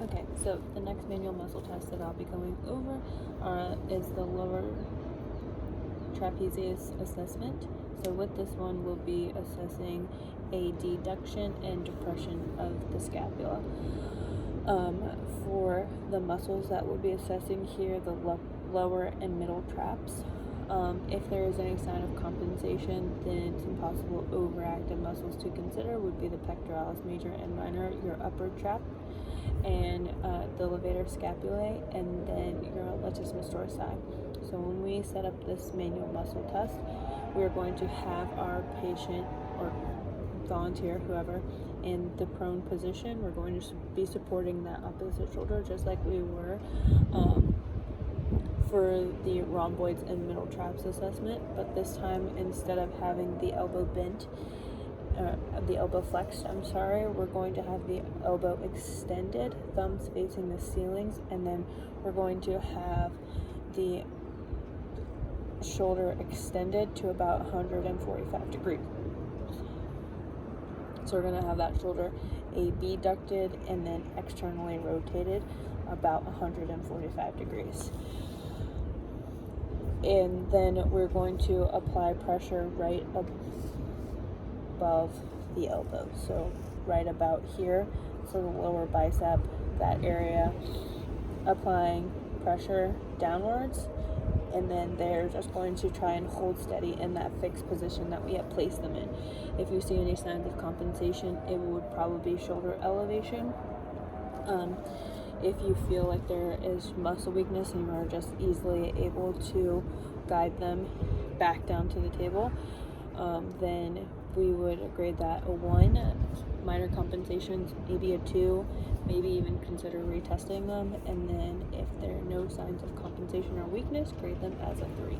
Okay, so the next manual muscle test that I'll be going over is the lower trapezius assessment. So with this one, we'll be assessing a deduction and depression of the scapula. For the muscles that we'll be assessing here, the lower and middle traps. If there is any sign of compensation, then some possible overactive muscles to consider would be the pectoralis major and minor, your upper trap, and the levator scapulae, and then your latissimus dorsi. So when we set up this manual muscle test, we're going to have our patient or volunteer, whoever, in the prone position. We're going to be supporting that opposite shoulder just like we were for the rhomboids and middle traps assessment, but this time instead of having the elbow bent, the elbow flexed, we're going to have the elbow extended, thumbs facing the ceilings, and then we're going to have the shoulder extended to about 145 degrees. So we're going to have that shoulder abducted and then externally rotated about 145 degrees. And then we're going to apply pressure right above the elbow. So right about here, so the lower bicep, that area, applying pressure downwards. And then they're just going to try and hold steady in that fixed position that we have placed them in. If you see any signs of compensation, it would probably be shoulder elevation. If you feel like there is muscle weakness and you are just easily able to guide them back down to the table, then we would grade that a 1. Minor compensations, maybe a 2, maybe even consider retesting them, and then if there are no signs of compensation or weakness, grade them as a 3.